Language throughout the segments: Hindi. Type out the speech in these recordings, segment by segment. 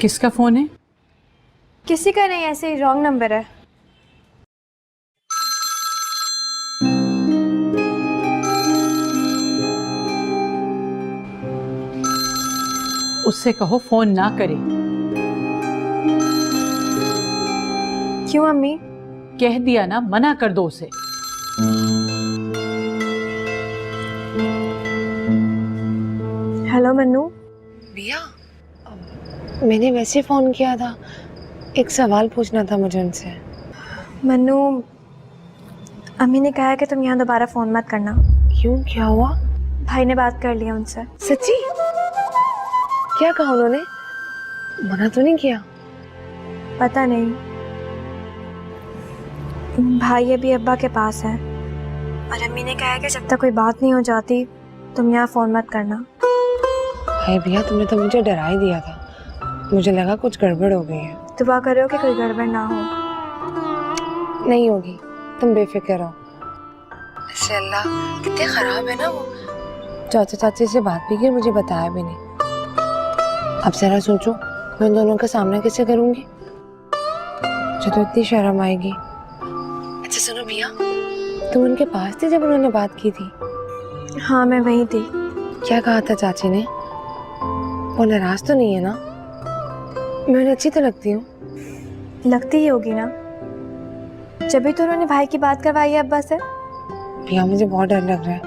किसका फोन है? किसी का नहीं, ऐसे ही रॉन्ग नंबर है। उससे कहो फोन ना करे। क्यों अम्मी? कह दिया ना, मना कर दो उसे। हेलो मन्नू। भैया, मैंने वैसे फ़ोन किया था, एक सवाल पूछना था मुझे उनसे। मन्नू, अम्मी ने कहा है कि तुम यहाँ दोबारा फ़ोन मत करना। क्यों, क्या हुआ? भाई ने बात कर लिया उनसे। सच्ची? क्या कहा उन्होंने? मना तो नहीं किया? पता नहीं, भाई अभी अब्बा के पास है और अम्मी ने कहा है कि जब तक कोई बात नहीं हो जाती तुम यहाँ फ़ोन मत करना। हाय भैया, तुमने तो मुझे डरा ही दिया था। मुझे लगा कुछ गड़बड़ हो गई है। दुआ करो कि कोई गड़बड़ ना हो। नहीं होगी, तुम बेफिक्र रहो। ऐसे अल्लाह, कितने ख़राब है ना वो। चाचा चाची से बात भी की, मुझे बताया भी नहीं। अब जरा सोचो, मैं उन दोनों का सामना कैसे करूँगी? मुझे तो इतनी शर्म आएगी। अच्छा सुनो भैया, तुम उनके पास थे जब उन्होंने बात की थी? हाँ, मैं वहीं थी। क्या कहा था चाची ने? वो नाराज तो नहीं है ना? मैं उन्हें अच्छी तो लगती हूँ? लगती ही होगी ना, जब भी तो उन्होंने भाई की बात करवाई है अब्बा से। भैया मुझे बहुत डर लग रहा है,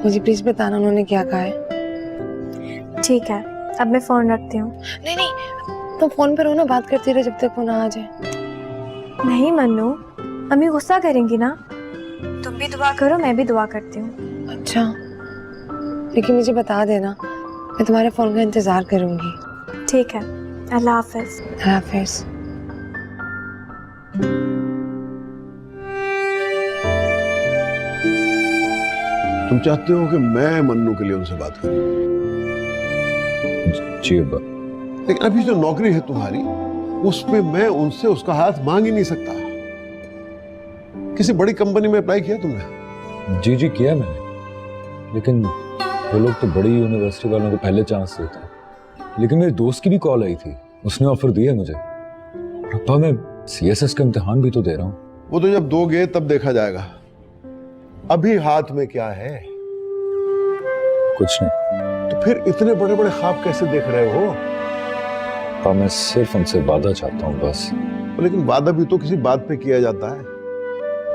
मुझे प्लीज बताना उन्होंने क्या कहा है। ठीक है, अब मैं फ़ोन रखती हूँ। नहीं नहीं, तुम फोन पर रहो ना, बात करती रहो जब तक वो ना आ जाए। नहीं मन्नू, अम्मी गुस्सा करेंगी ना। तुम भी दुआ करो, मैं भी दुआ करती हूँ। अच्छा, लेकिन मुझे बता देना, मैं तुम्हारे फोन का इंतजार करूंगी। ठीक है, अल्लाह हाफिज। अल्लाह हाफिज। तुम चाहते हो कि मैं मन्नू के लिए उनसे बात करूं? जी अब्बा। लेकिन अभी जो नौकरी है तुम्हारी, उसमें मैं उनसे उसका हाथ मांग ही नहीं सकता। किसी बड़ी कंपनी में अप्लाई किया तुमने? जी जी किया मैंने, लेकिन वो लोग तो बड़ी यूनिवर्सिटी वालों को पहले चांस देते हैं। लेकिन मेरे दोस्त की भी कॉल आई थी, उसने ऑफर दिया मुझे। अब्बा मैं सीएसएस का इम्तिहान भी तो दे रहा हूँ। वो तो जब दोगे तब देखा जाएगा। अभी हाथ में क्या है? कुछ नहीं। तो फिर इतने बड़े बड़े ख्वाब कैसे देख रहे हो? अब्बा मैं सिर्फ उनसे वादा चाहता हूँ बस। लेकिन वादा भी तो किसी बात पे किया जाता है।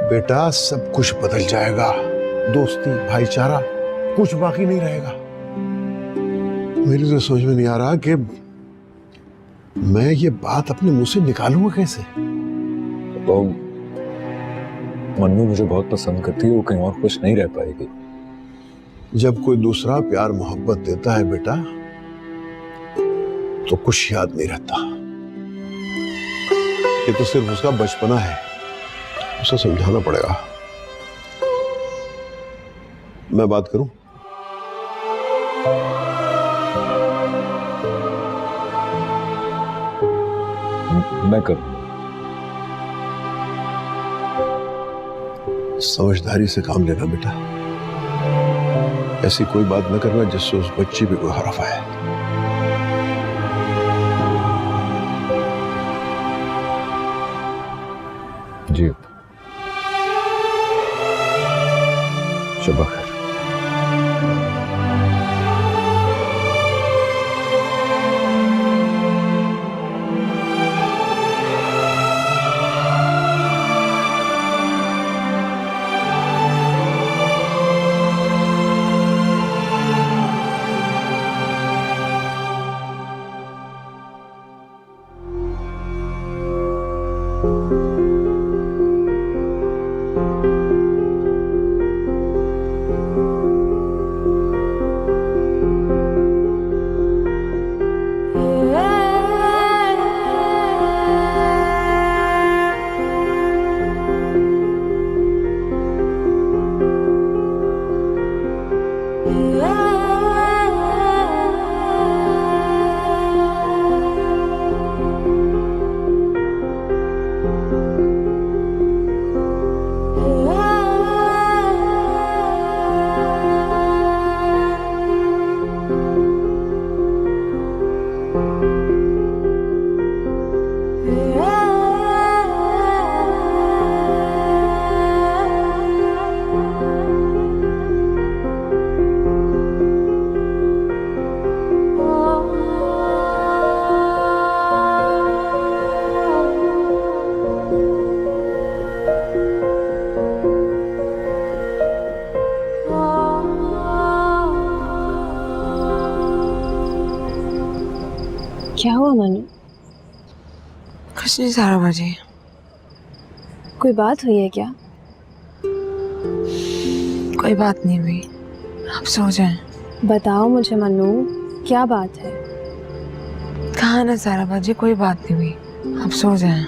बेटा सब कुछ बदल जाएगा, दोस्ती भाईचारा कुछ बाकी नहीं रहेगा। मेरी तो समझ में नहीं आ रहा कि मैं ये बात अपने मुंह से निकालूंगा कैसे। तो मन्नू मुझे बहुत पसंद करती है, वो कहीं और खुश नहीं रह पाएगी। जब कोई दूसरा प्यार मोहब्बत देता है बेटा, तो कुछ याद नहीं रहता। ये तो सिर्फ उसका बचपना है, उसे समझाना पड़ेगा। मैं बात करूं? मैं करूँ। समझदारी से काम लेना बेटा। ऐसी कोई बात न करना जिससे उस बच्ची पे कोई हरफ आए। जी शबा खैर। क्या हुआ मनु? कुछ नहीं सारा बाजी। कोई बात हुई है क्या? कोई बात नहीं हुई, आप सो जाएं। बताओ मुझे मनु, क्या बात है? कहा ना सारा बाजी, कोई बात नहीं हुई, आप सो जाएं।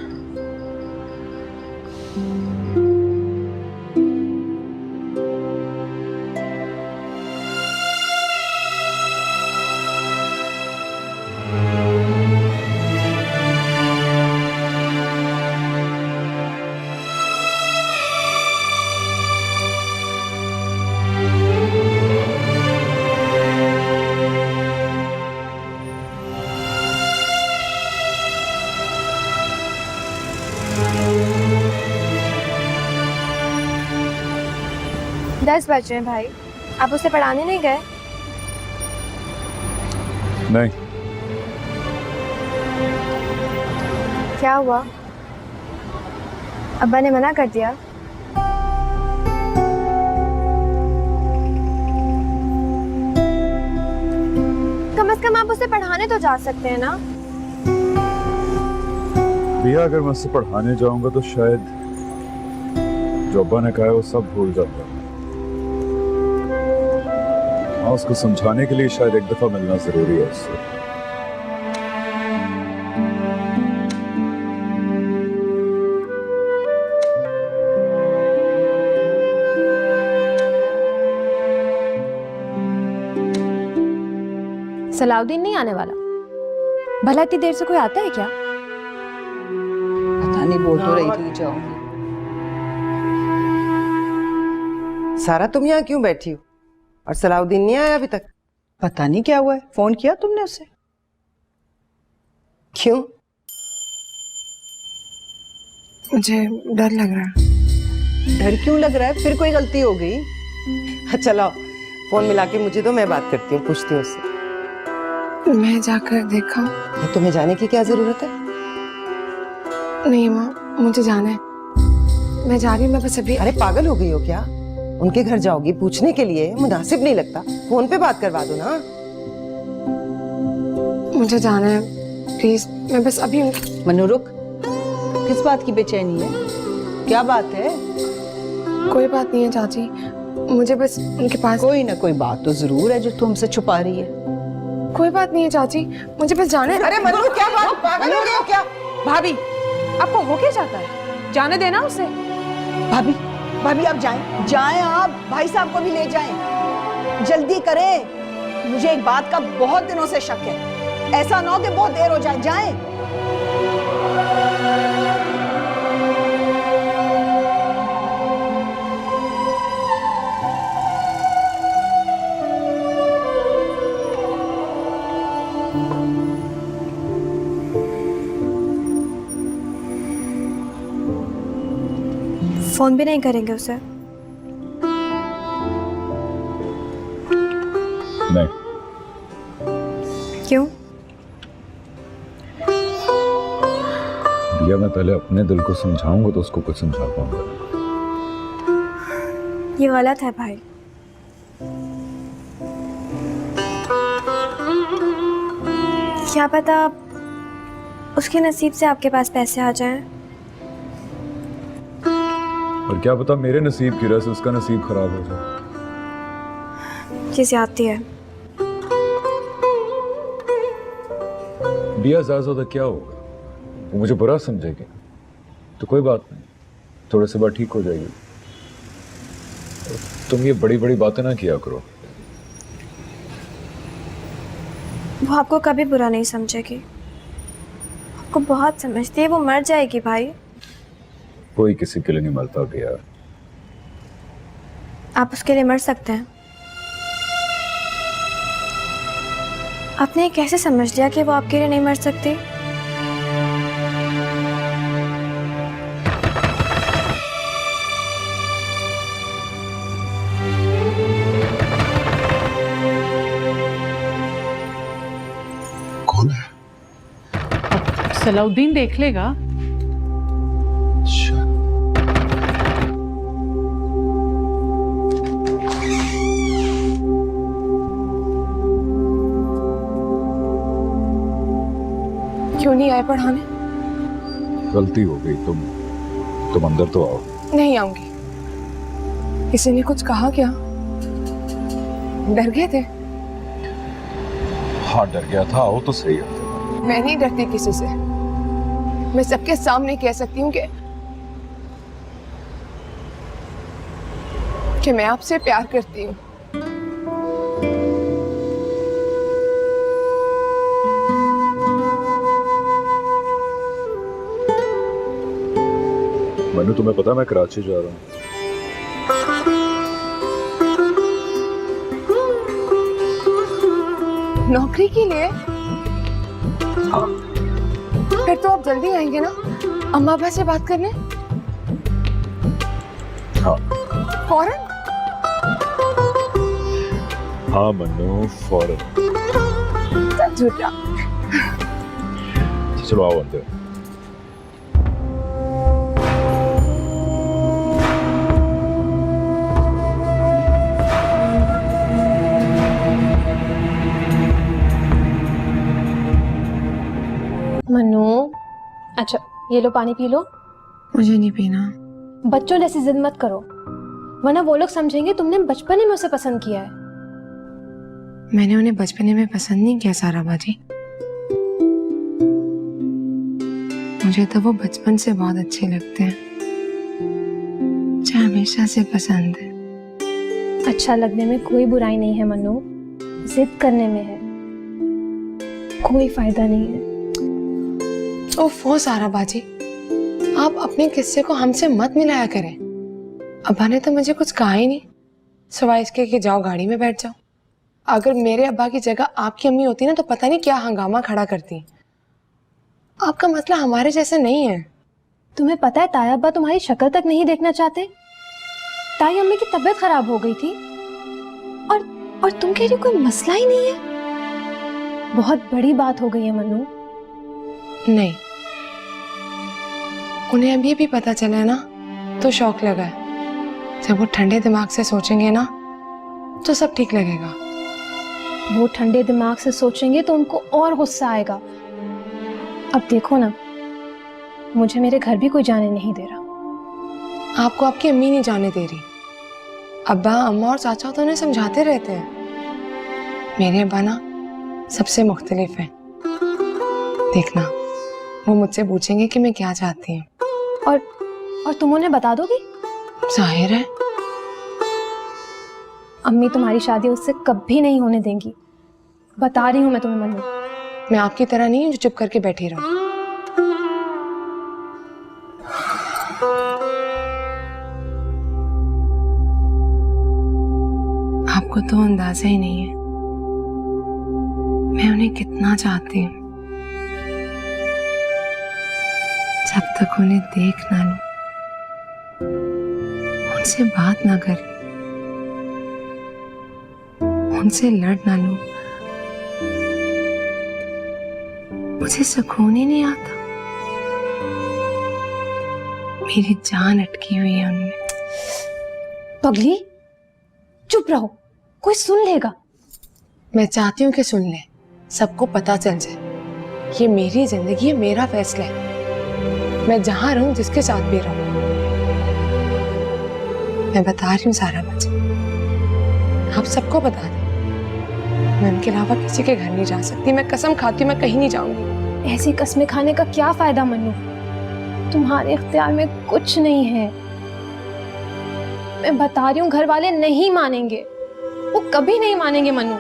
दस बज रहे हैं भाई, आप उसे पढ़ाने नहीं गए? नहीं। क्या हुआ? अब्बा ने मना कर दिया? कम से कम आप उसे पढ़ाने तो जा सकते हैं ना। भैया अगर मैं उससे पढ़ाने जाऊंगा तो शायद जो अब्बा ने कहा है वो सब भूल जाऊंगा। हाँ, उसको समझाने के लिए शायद एक दफा मिलना जरूरी है उससे। सलाउद्दीन नहीं आने वाला? भला इतनी देर से कोई आता है क्या? पता नहीं, बोल तो रही थी जाऊंगी। सारा तुम यहाँ क्यों बैठी हो? और सलाउद्दीन नहीं आया अभी तक? पता नहीं क्या हुआ है, फोन किया तुमने उसे? क्यों? मुझे डर लग रहा है। डर क्यों लग रहा है? फिर कोई गलती हो गई? अच्छा लाओ फोन मिला के मुझे दो, मैं बात करती हूँ, पूछती हूँ उससे। मैं जाकर देखा। ये तुम्हें जाने की क्या जरूरत है? नहीं माँ, मुझे जाना है, मैं जा रही हूँ। मैं बस अभी। अरे पागल हो गई हो क्या? उनके घर जाओगी पूछने के लिए? मुनासिब नहीं लगता, फोन पे बात करवा दो ना। मुझे जाना है, प्लीज, मैं बस अभी। मनु रुक, किस बात की बेचैनी है? क्या बात है? कोई बात नहीं है चाची, मुझे बस उनके पास। कोई ना कोई बात तो जरूर है जो तुम हमसे छुपा रही है। कोई बात नहीं है चाची, मुझे बस जाना है। अरे मनु क्या बात, पागल हो गए हो क्या? भाभी, आपको हो क्या जाता है? जाने देना उसे। भाभी, भाभी आप जाएं, जाएं आप, भाई साहब को भी ले जाएं, जल्दी करें। मुझे एक बात का बहुत दिनों से शक है, ऐसा ना हो कि बहुत देर हो जाए। जाएं। फोन भी नहीं करेंगे उसे? नहीं। क्यों? भैया मैं पहले अपने दिल को समझाऊंगा तो उसको कुछ समझा पाऊंगा। ये गलत है भाई। क्या पता उसके नसीब से आपके पास पैसे आ जाएं। और क्या पता मेरे नसीब की वजह से उसका नसीब खराब हो जाए। ये ज्यादती है। भैया ज्यादा ज्यादा क्या होगा? वो मुझे बुरा समझेगी तो कोई बात नहीं, थोड़े से बाद ठीक हो जाएगी। तुम ये बड़ी बड़ी बातें ना किया करो। वो आपको कभी बुरा नहीं समझेगी, आपको बहुत समझती है। वो मर जाएगी भाई। कोई किसी के लिए नहीं मरता भैया। आप उसके लिए मर सकते हैं। आपने ये कैसे समझ लिया कि वो आपके लिए नहीं मर सकती? कौन है? सलाउद्दीन देख लेगा। अच्छा। क्यों नहीं आए पढ़ाने? गलती हो गई, तुम अंदर तो आओ। नहीं आऊंगी। किसी ने कुछ कहा क्या? डर गए थे? हाँ डर गया था, आओ तो सही है। मैं नहीं डरती किसी से। मैं सबके सामने कह सकती हूँ कि मैं आपसे प्यार करती हूँ। मनु तुम्हें पता मैं कराची जा रहा हूँ। नौकरी के लिए? हाँ। फिर तो आप जल्दी आएंगे ना अम्मा अब्बा से बात करने? हाँ। फौरन? हाँ मनु फौरन। झूठा। चलो आओ अंदर। मनु, अच्छा ये लो पानी पी लो। मुझे नहीं पीना। बच्चों जैसी जिद मत करो, वरना वो लोग समझेंगे तुमने बचपने में उसे पसंद किया है। मैंने उन्हें बचपने में पसंद नहीं किया सारा बाजी। मुझे तो वो बचपन से बहुत अच्छे लगते हैं, मुझे हमेशा से पसंद है। अच्छा लगने में कोई बुराई नहीं है मनु, जिद करने में है। कोई फायदा नहीं है। ओफो सारा बाजी, आप अपने किस्से को हमसे मत मिलाया करें। अब्बा ने तो मुझे कुछ कहा ही नहीं, सिवाय इसके कि जाओ गाड़ी में बैठ जाओ। अगर मेरे अब्बा की जगह आपकी अम्मी होती ना तो पता नहीं क्या हंगामा खड़ा करती। आपका मसला हमारे जैसा नहीं है। तुम्हें पता है ताया अब्बा तुम्हारी शक्ल तक नहीं देखना चाहते। ताई अम्मी की तबीयत खराब हो गई थी और तुम कह रही हो कोई मसला ही नहीं है। बहुत बड़ी बात हो गई है मनु। नहीं, उन्हें अभी भी पता चला है ना तो शौक लगा है। जब वो ठंडे दिमाग से सोचेंगे ना तो सब ठीक लगेगा। वो ठंडे दिमाग से सोचेंगे तो उनको और गुस्सा आएगा। अब देखो ना, मुझे मेरे घर भी कोई जाने नहीं दे रहा। आपको आपकी अम्मी नहीं जाने दे रही। अब्बा अम्मा और चाचा तो उन्हें समझाते रहते हैं। मेरे अब्बा ना सबसे मुख्तलिफ हैं। देखना, वो मुझसे पूछेंगे कि मैं क्या चाहती हूँ। और तुम उन्हें बता दोगी? जाहिर है। अम्मी तुम्हारी शादी उससे कभी नहीं होने देंगी, बता रही हूँ मैं तुम्हें मनु। मैं आपकी तरह नहीं हूँ जो चुप करके बैठी रहूं। आपको तो अंदाजा ही नहीं है मैं उन्हें कितना चाहती हूँ। जब तक उन्हें देख ना लूं, उनसे बात ना कर, उनसे लड़ ना लूं, मुझे सुकून ही नहीं आता। मेरी जान अटकी हुई है उनमें। पगली, चुप रहो, कोई सुन लेगा। मैं चाहती हूँ कि सुन ले, सबको पता चल जाए। ये मेरी जिंदगी है, मेरा फैसला है। मैं जहां रहूं, जिसके साथ भी रहूं। मैं बता रही हूँ सारा बच्चा, आप सबको बता दें। मैं उनके अलावा किसी के घर नहीं जा सकती। मैं कसम खाती हूँ मैं कहीं नहीं जाऊंगी। ऐसी कस्में खाने का क्या फायदा मनु? तुम्हारे इख्तियार में कुछ नहीं है। मैं बता रही हूँ, घर वाले नहीं मानेंगे, वो कभी नहीं मानेंगे मनु।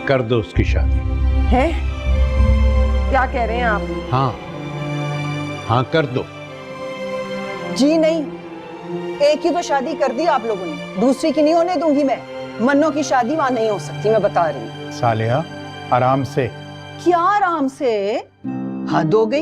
कर दो उसकी शादी। है? क्या कह रहे हैं आप? हाँ हाँ कर दो। जी नहीं, एक ही तो शादी कर दी आप लोगों ने, दूसरी की नहीं होने दूंगी मैं। मन्नो की शादी वहां नहीं हो सकती, मैं बता रही हूँ। सालिया आराम से। क्या आराम से? हद हो गई।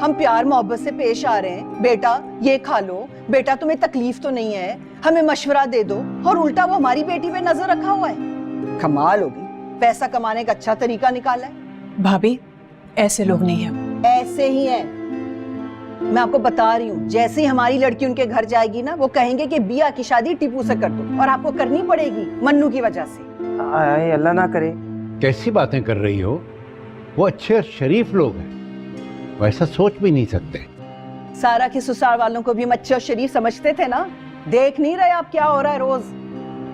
हम प्यार मोहब्बत से पेश आ रहे हैं। बेटा ये खा लो, बेटा तुम्हें तकलीफ तो नहीं है, हमें मशवरा दे दो, और उल्टा वो हमारी बेटी पे नजर रखा हुआ है। कमाल होगी, पैसा कमाने का अच्छा तरीका निकाला है। भाभी ऐसे लोग नहीं है। ऐसे ही हैं। मैं आपको बता रही हूँ, जैसे ही हमारी लड़की उनके घर जाएगी ना, वो कहेंगे कि बिया की शादी टीपू से कर दो, और आपको करनी पड़ेगी मन्नू की वजह से। आए अल्लाह ना करे। कैसी बातें कर रही हो? वो अच्छे और शरीफ लोग हैं, वैसा सोच भी नहीं सकते। सारा के ससुराल वालों को भी हम अच्छे और शरीफ समझते थे ना। देख नहीं रहे आप क्या हो रहा है रोज?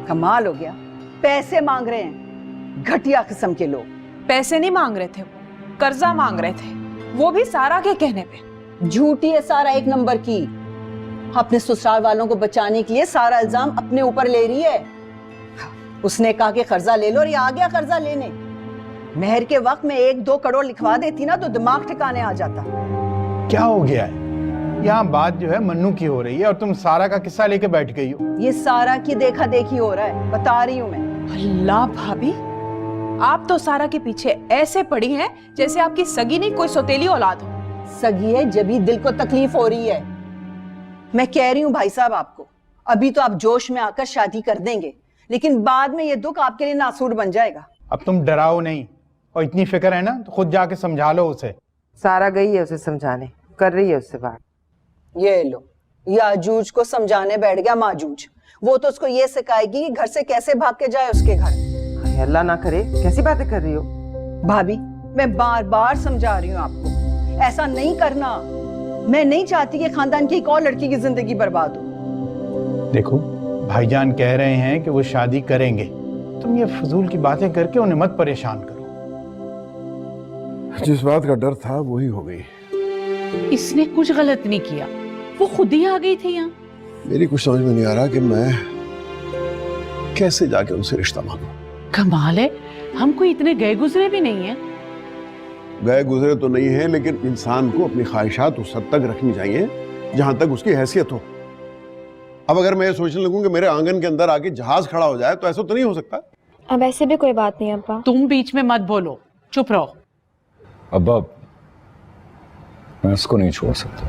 कमाल हो गया, पैसे मांग रहे हैं, घटिया किस्म के लोग। पैसे नहीं मांग रहे थे, कर्जा मांग रहे थे, वो भी सारा के कहने पे। झूठी है सारा, एक नंबर की। अपने ससुराल वालों को बचाने के लिए सारा इल्जाम अपने ऊपर ले रही है। उसने कहा कि कर्जा ले लो और ये आ गया कर्जा लेने। मेहर के वक्त में 1-2 करोड़ लिखवा देती ना तो दिमाग ठिकाने आ जाता। क्या हो गया है? यहाँ बात जो है मन्नू की हो रही है और तुम सारा का किस्सा लेके बैठ गई हो। ये सारा की देखा देखी हो रहा है, बता रही हूँ मैं। अल्लाह भाभी, आप तो सारा के पीछे ऐसे पड़ी हैं जैसे आपकी सगी नहीं कोई सौतेली औलाद हो। सगी है जब दिल को तकलीफ हो रही है। मैं कह रही हूँ भाई साहब आपको, अभी तो आप जोश में आकर शादी कर देंगे, लेकिन बाद में ये दुख आपके लिए नासूर बन जाएगा। अब तुम डराओ नहीं, और इतनी फिक्र है ना तो खुद जाके समझा लो उसे। सारा गई है उसे समझाने, कर रही है उससे बात। ये लो, याजूज को समझाने बैठ गया माजूज। वो तो उसको ये सिखाएगी कि घर से कैसे भाग के जाए उसके घर। आए अल्लाह ना करे, कैसी बातें कर रही हो? भाभी, मैं बार बार समझा रही हूँ आपको, ऐसा नहीं करना। मैं नहीं चाहती कि खानदान की एक और लड़की की जिंदगी बर्बाद हो। देखो, भाईजान कह रहे हैं कि वो शादी करेंगे, तुम ये फजूल की बातें करके उन्हें मत परेशान करो। जिस बात का डर था वही हो गई। इसने कुछ गलत नहीं किया, वो खुद ही आ गई थी यहाँ। मेरी कुछ समझ में नहीं आ रहा कि मैं कैसे जाके उनसे रिश्ता मांगू। कमाल है, हम कोई इतने गए गुजरे भी नहीं है। गए गुजरे तो नहीं है, लेकिन इंसान को अपनी ख्वाहिशात उस हद तक रखनी चाहिए जहां तक उसकी हैसियत हो। अब अगर मैं ये सोचने लगूं कि मेरे आंगन के अंदर आके जहाज खड़ा हो जाए तो ऐसा तो नहीं हो सकता। अब ऐसे भी कोई बात नहीं अब्बा। तुम बीच में मत बोलो, चुप रहो। अब्बा, मैं इसको नहीं छोड़ सकता,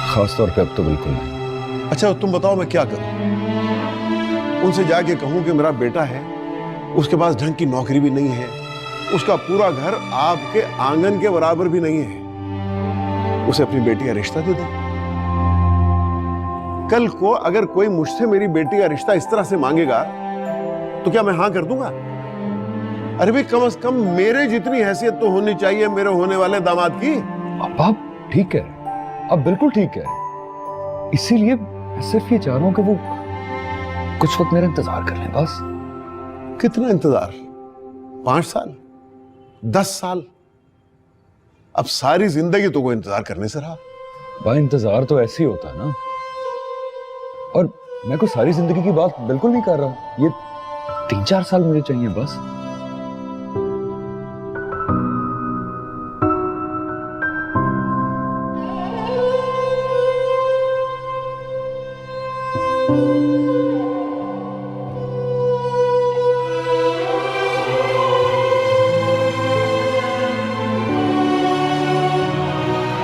खास तौर पे अब तो बिल्कुल नहीं। अच्छा तुम बताओ मैं क्या करूं? उनसे जाके कहूं कि मेरा बेटा है, उसके पास ढंग की नौकरी भी नहीं है, उसका पूरा घर आपके आंगन के बराबर भी नहीं है, उसे अपनी बेटी का रिश्ता दे दो। कल को अगर कोई मुझसे मेरी बेटी का रिश्ता इस तरह से मांगेगा तो क्या मैं हां कर दूंगा? अरे भाई, कम से कम मेरे जितनी हैसियत तो होनी चाहिए मेरे होने वाले दामाद की। अब्बा आप ठीक है, अब बिल्कुल ठीक है, इसीलिए मैं सिर्फ ये चाह रहा हूं कि वो कुछ वक्त मेरा इंतजार कर लें बस। कितना इंतजार? 5 साल, 10 साल? अब सारी जिंदगी तो कोई इंतजार करने से रहा। भाई इंतजार तो ऐसे ही होता है ना, और मैं कोई सारी जिंदगी की बात बिल्कुल नहीं कर रहा, ये 3-4 साल मुझे चाहिए बस।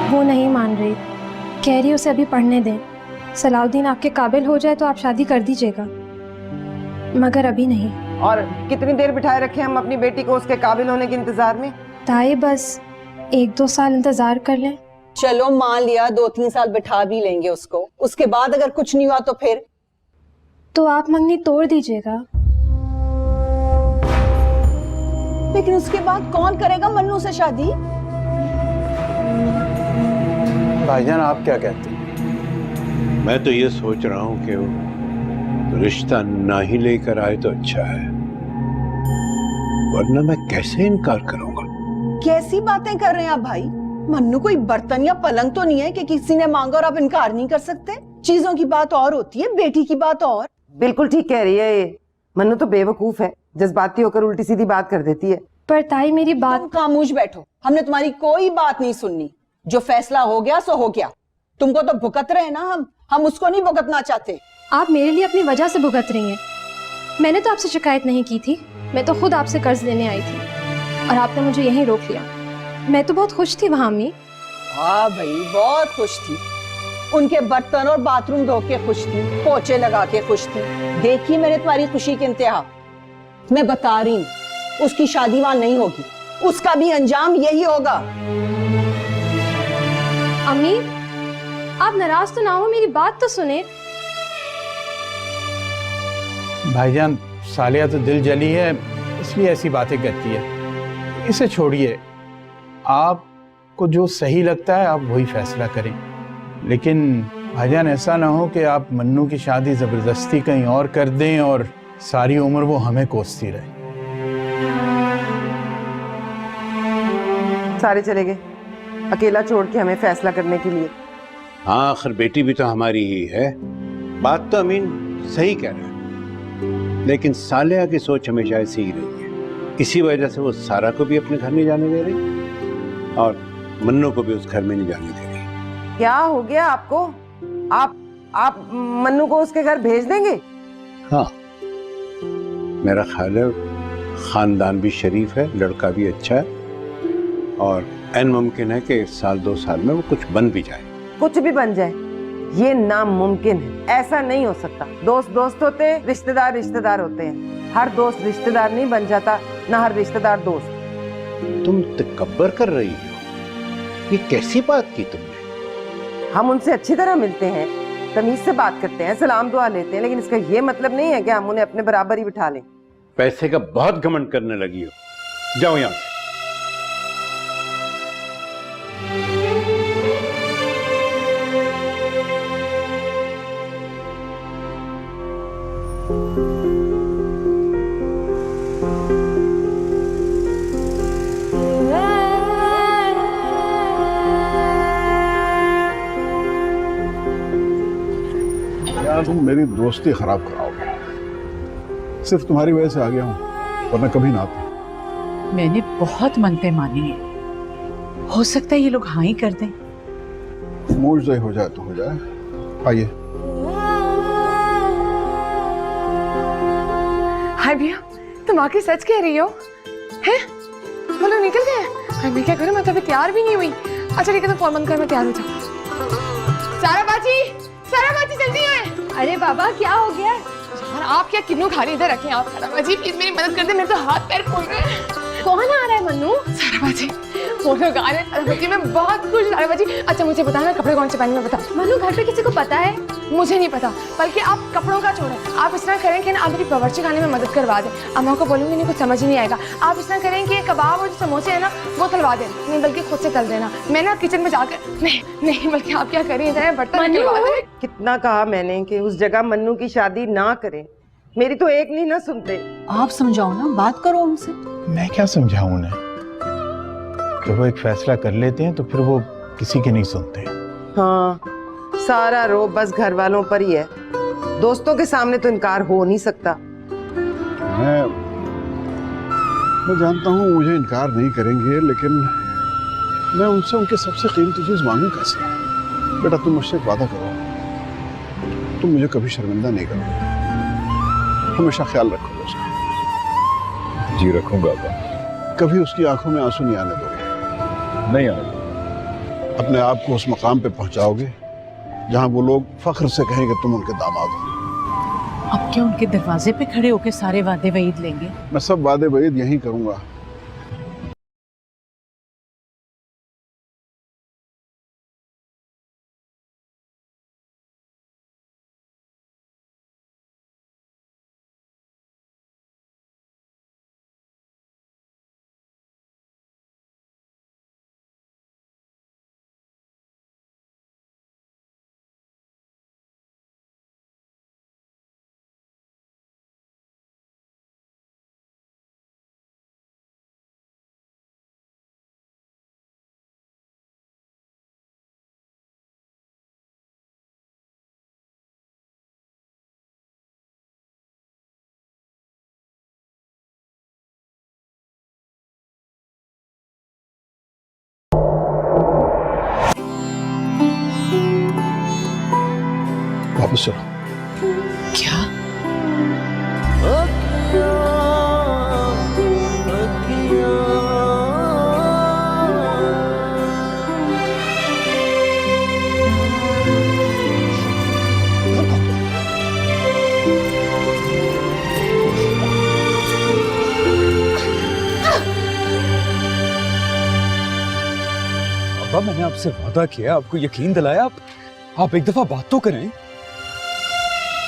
वो नहीं मान रही, कह रही उसे अभी पढ़ने दें, सलाउद्दीन आपके काबिल हो जाए तो आप शादी कर दीजिएगा, मगर अभी नहीं। और कितनी देर बिठाए रखे हम अपनी बेटी को उसके काबिल होने के इंतजार में? ताई बस 1-2 साल इंतजार कर लें। चलो मान लिया 2-3 साल बिठा भी लेंगे उसको, उसके बाद अगर कुछ नहीं हुआ तो फिर? तो आप मंगनी तोड़ दीजिएगा। लेकिन उसके बाद कौन करेगा मन्नू से शादी? भाईजान आप क्या कहते हैं? मैं तो ये सोच रहा हूं कि वो रिश्ता ना ही लेकर आए तो अच्छा है, वरना मैं कैसे इनकार करूंगा। कैसी बातें कर रहे हैं आप भाई? मन्नू कोई बर्तन या पलंग तो नहीं है कि किसी ने मांगा और आप इनकार नहीं कर सकते। चीजों की बात और होती है, बेटी की बात और। बिल्कुल ठीक कह रही है ये। मन्नू तो बेवकूफ है, जज्बाती होकर उल्टी सीधी बात कर देती है। पर ताई मेरी बात। तुम खामोश बैठो, हमने तुम्हारी कोई बात नहीं सुननी। जो फैसला हो गया सो हो गया। तुमको तो भुगत रहे हैं ना, हम उसको नहीं भुगतना चाहते। आप मेरे लिए अपनी वजह से भुगत रही हैं। मैंने तो आपसे शिकायत नहीं की थी, मैं तो खुद आपसे कर्ज लेने आई थी और आपने मुझे यहीं रोक लिया। मैं तो बहुत खुश थी वहां अम्मी। हाँ भाई, बहुत खुश थी। उनके बर्तन और बाथरूम धो के खुश थी, पोछे लगा के खुश थी। देखी मैंने तुम्हारी खुशी के इंतहा। मैं बता रही हूँ, उसकी शादी वहां नहीं होगी, उसका भी अंजाम यही होगा। अम्मी, आप नाराज तो ना हो, मेरी बात तो सुने। भाईजान, सालिया तो दिल जली है, इसलिए ऐसी बातें करती है। इसे छोड़िए, आपको जो सही लगता है आप वही फैसला करें। लेकिन भाईजान ऐसा ना हो कि आप मन्नू की शादी जबरदस्ती कहीं और कर दें और सारी उम्र वो हमें कोसती रहे। सारे चले गए, अकेला छोड़ के हमें फैसला करने के लिए। हाँ, आखिर बेटी भी तो हमारी ही है। बात तो अमीन सही कह रहा है, लेकिन सालिया की सोच हमेशा ऐसी ही रही है। इसी वजह से वो सारा को भी अपने घर नहीं जाने दे रही और मन्नू को भी उस घर में नहीं जाने दे रही। क्या हो गया आपको? आप मन्नू को उसके घर भेज देंगे? हाँ, मेरा ख्याल है खानदान भी शरीफ है, लड़का भी अच्छा है और ऐन मुमकिन है कि 1-2 साल में वो कुछ बन भी जाए। कुछ भी बन जाए ये नामुमकिन है, ऐसा नहीं हो सकता। दोस्त दोस्त होते हैं, रिश्तेदार रिश्तेदार होते हैं। हर दोस्त रिश्तेदार नहीं बन जाता, ना हर रिश्तेदार दोस्त। तुम तकब्बर कर रही हो, ये कैसी बात की तुमने? हम उनसे अच्छी तरह मिलते हैं, तमीज से बात करते हैं, सलाम दुआ लेते हैं, लेकिन इसका ये मतलब नहीं है कि हम उन्हें अपने बराबर ही बिठा लें। पैसे का बहुत घमंड करने लगी हो, जाओ यहाँ से। यार तुम मेरी दोस्ती खराब कराओगे। सिर्फ तुम्हारी वजह से आ गया हूँ, वरना कभी ना आता। मैंने बहुत मनते मानी है, हो सकता है ये लोग हाँ ही कर दें। मूड जो हो जाए तो हो जाए। आइए। हाय भैया, तुम आके सच कह रही हो? हैं? वो लोग निकल गए? हाय मैं क्या करूं, मैं तो अभी तैयार भी नहीं हुई। अच्छा ठीक है, तो फोन बंद कर, मैं तैयार हो जाऊं। सारा बाजी जल्दी आए। अरे बाबा, क्या हो गया? यार आप क्या किन्नू खा रही, इधर रखें आप। सारा बाजी प्लीज मेरी मदद कर दे, मेरे तो हाथ पैर फूल रहे हैं। कौन आ रहा है मन्नू? सारा बाजी, वो लोग आ रहे हैं। सारा बाजी मैं बहुत खुश। सारा बाजी अच्छा मुझे बताना कपड़े कौन से पहने, मैं बता। मन्नू, घर पे किसी को पता है? मुझे नहीं पता, बल्कि आप कपड़ों का छोड़ें, आप इस तरह करें कि ना आप मेरी बावर्ची खाने में मदद करवा दें। अम्मा को बोलूंगी, इन्हें कुछ समझ ही नहीं आएगा। आप इस तरह करें कि कबाब और जो समोसे है ना वो तलवा दें, नहीं बल्कि खुद से तल देना। मैं ना किचन में जाकर नहीं बल्कि आप क्या करें, इधर बर्तन निकलवा दें। कितना कहा मैंने कि उस जगह मन्नू की शादी ना करें, मेरी तो एक नहीं ना सुनते। आप समझाओ ना, बात करो उनसे। मैं क्या समझाऊं उन्हें? जब वो एक फैसला कर लेते हैं तो फिर वो किसी की नहीं सुनते। हाँ, सारा रोब बस घर वालों पर ही है, दोस्तों के सामने तो इनकार हो नहीं सकता। मैं जानता हूँ मुझे इनकार नहीं करेंगे, लेकिन मैं उनसे उनकी सबसे कीमती चीज मांगू कैसे? बेटा तुम मुझसे एक वादा करो, तुम मुझे कभी शर्मिंदा नहीं करोगे, हमेशा ख्याल रखोगे उसका। जी रखूंगा अब्बा। कभी उसकी आंखों में आंसू नहीं आने दोगे। नहीं आएगा। अपने आप को उस मकाम पे पहुंचाओगे जहां वो लोग फख्र से कहेंगे तुम उनके दामाद हो। अब क्या उनके दरवाजे पे खड़े होके सारे वादे वईद लेंगे? मैं सब वादे वईद यहीं करूंगा। वापस चलो। क्या? अब्बा मैंने आपसे वादा किया, आपको यकीन दिलाया, आप एक दफा बात तो करें।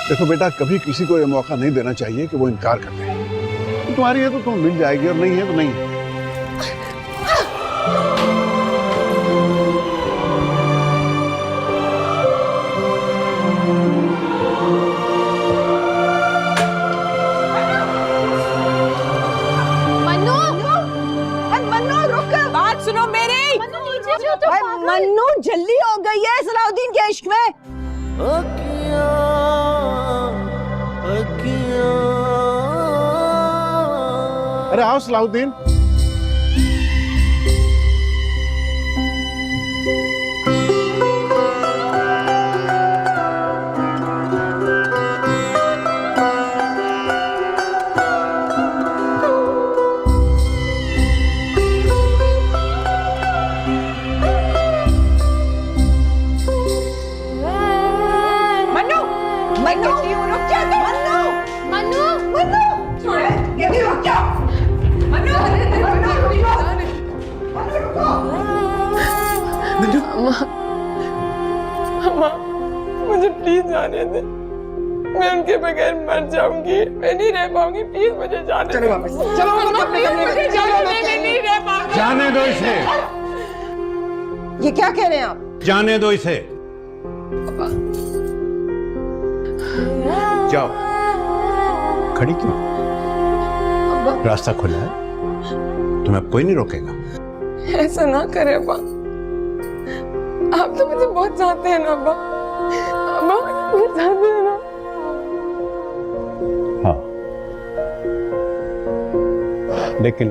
देखो बेटा, कभी किसी को ये मौका नहीं देना चाहिए कि वो इनकार कर दे। तुम्हारी है तो तुम मिल जाएगी और नहीं है तो नहीं है। बात सुनो मेरी। मन्नू जल्दी हो गई है सलाउद्दीन के इश्क में। अरे आओ सलाउद्दीन। मन्नू मन्नू रुक जा तू। मन्नू मन्नू मन्नू ये भी रुक जा। मन्नू अम्मा, मुझे प्लीज जाने दे, मैं उनके बगैर मर जाऊंगी, मैं नहीं रह पाऊंगी, प्लीज मुझे जाने दे। चलो वापस, चलो मुझे जाने दे, मैं नहीं रह पाऊंगी। जाने दो इसे, ये क्या कह रहे हैं आप? जाने दो इसे। जाओ, खड़ी क्यों? रास्ता खुला है, तुम्हें अब कोई नहीं रोकेगा। ऐसा ना करे अब्बा, आप तो मुझे बहुत चाहते हैं ना अब्बा, अब्बा मुझे चाहते हैं ना। हाँ, लेकिन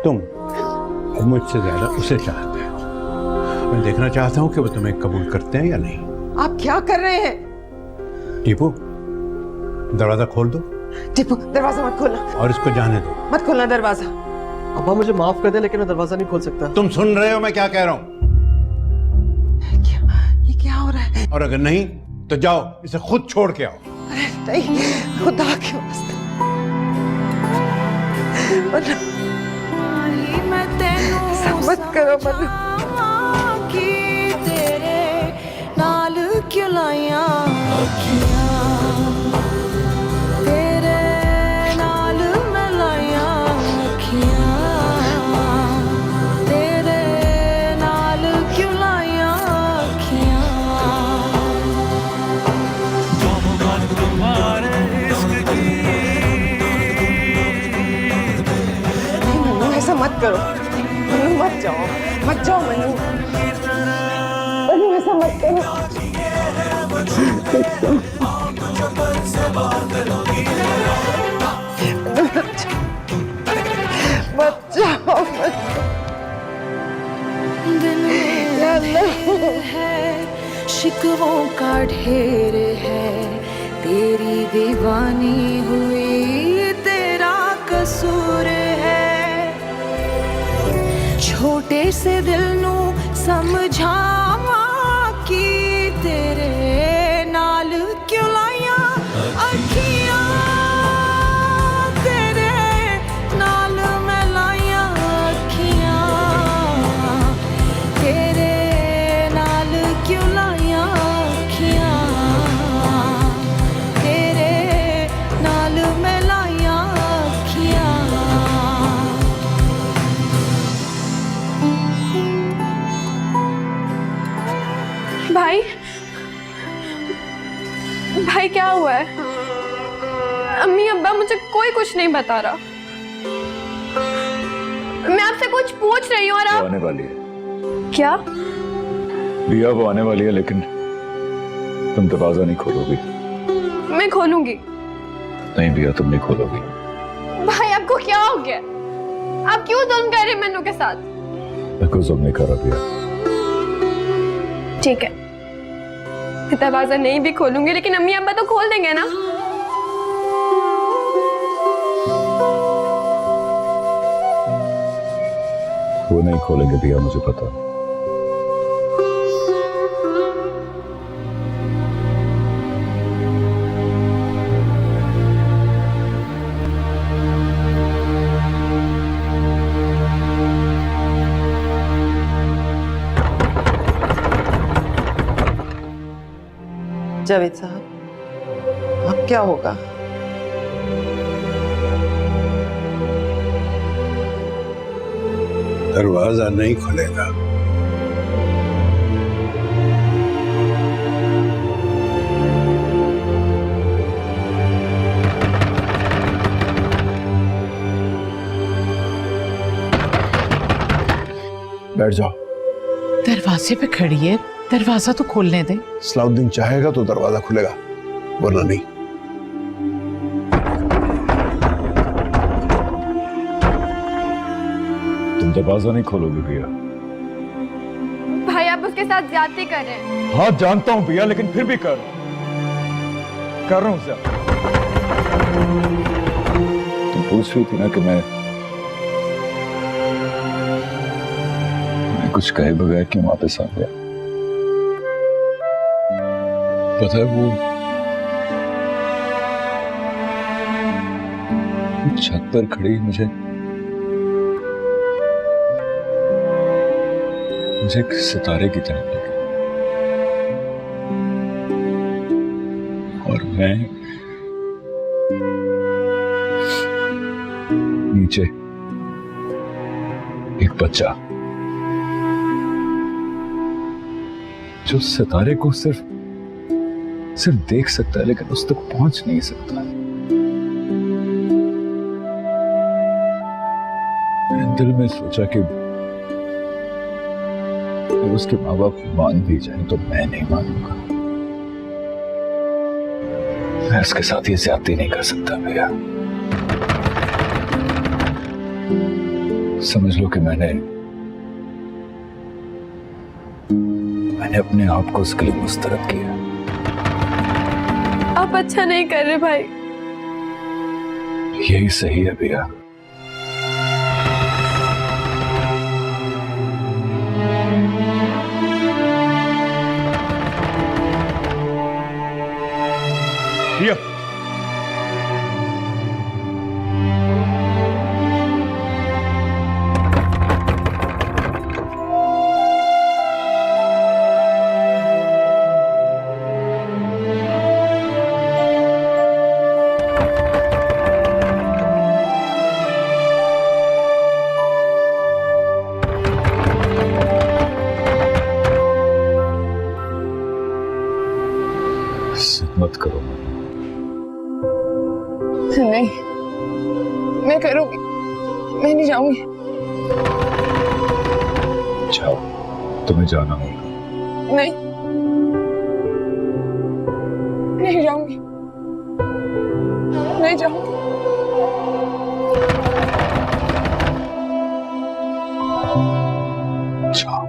तुम मुझसे ज्यादा उसे चाहते हो। मैं देखना चाहता हूं कि वो तुम्हें कबूल करते हैं या नहीं। आप क्या कर रहे हैं? टीपू, दरवाजा खोल दो टीपू, दरवाजा मत खोलना, और इसको जाने दो। मत खोलना दरवाजा। अब्बा मुझे माफ कर दे, लेकिन मैं दरवाजा नहीं खोल सकता। तुम सुन रहे हो मैं क्या कह रहा हूं? ये क्या हो रहा है? और अगर नहीं तो जाओ, इसे खुद छोड़ के आओ। अरे नहीं, खुदा के वास्ते मत करो मत। क्यों लाया अखियां तेरे नाल मैं लाया अखियां तेरे नाल क्यों लाया अखियां तुम्हारे इश्क की। मन्नू ऐसा मत करो, मन्नू मत जाओ, मत जाओ मन्नू, मन्नू ऐसा मत करो। बच्चा है शिकवों का ढेर है तेरी दीवानी हुई तेरा कसूर है छोटे से दिल नू समझावा कि तेरे नाल क्यों लाया अखियां तेरे नाल मैं लाया अखियां तेरे नाल क्यों लाया अखियां तेरे नाल मैं लाया अखियां। भाई भाई क्या हुआ है? अम्मी अब्बा मुझे कोई कुछ नहीं बता रहा। मैं आपसे कुछ पूछ रही हूँ और वो आप आने वाली है। क्या? बिया वो आने वाली है, लेकिन तुम दरवाजा नहीं खोलोगी। मैं खोलूंगी। नहीं बिया, तुम नहीं खोलोगी। भाई आपको क्या हो गया? आप क्यों जुल्म कर रहे हैं मन्नू के साथ? मैं कोई जुल्म नहीं कर रहा बिया। ठीक है, मैं दरवाजा नहीं भी खोलूंगी, लेकिन अम्मी अब्बा तो खोल देंगे ना। वो नहीं खोलेंगे बिया, मुझे पता। जावेद साहब, अब क्या होगा? दरवाजा नहीं खुलेगा। बैठ जाओ। दरवाजे पे खड़ी है, दरवाजा तो खोलने दे। सलाउद्दीन चाहेगा तो दरवाजा खुलेगा, वरना नहीं। तुम दरवाजा नहीं खोलोगे भैया? भाई आप उसके साथ ज्यादती कर रहे हैं। हाँ जानता हूं भैया, लेकिन फिर भी कर रहा हूं ज्यादा। तुम पूछ रही थी ना कि मैं कुछ कहे बगैर क्यों वापस आ गया। पता है वो छत पर खड़ी मुझे एक सितारे की तरह लगी और मैं नीचे एक बच्चा जो सितारे को सिर्फ देख सकता है लेकिन उस तक पहुंच नहीं सकता। मैंने दिल में सोचा कि उसके माँ बाप मान भी जाए तो मैं नहीं मानूंगा। मैं उसके साथ ये ज्यादती नहीं कर सकता भैया। समझ लो कि मैंने अपने आप को उसके लिए मुस्तरद किया। आप अच्छा नहीं कर रहे भाई। यही सही है भैया। भैया मत करो। नहीं, मैं करूंगी, मैं नहीं जाऊंगी। जाओ, तुम्हें जाना होगा। नहीं, नहीं जाऊंगी, नहीं जाऊंगी। जाओ।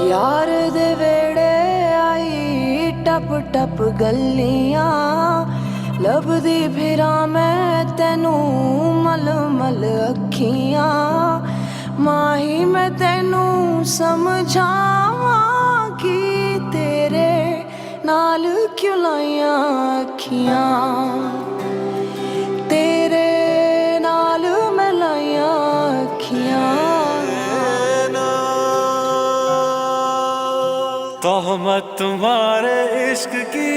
यार दे वेड़े आई टप टप गलियां लभदी फिरा मैं तेनू मल मल अखियां माही मैं तेनू समझावां कि तेरे नाल क्यों लाइयां अखियां तेरे नाल मैं लाइयां अखियां तोहमत तुम्हारे इश्क की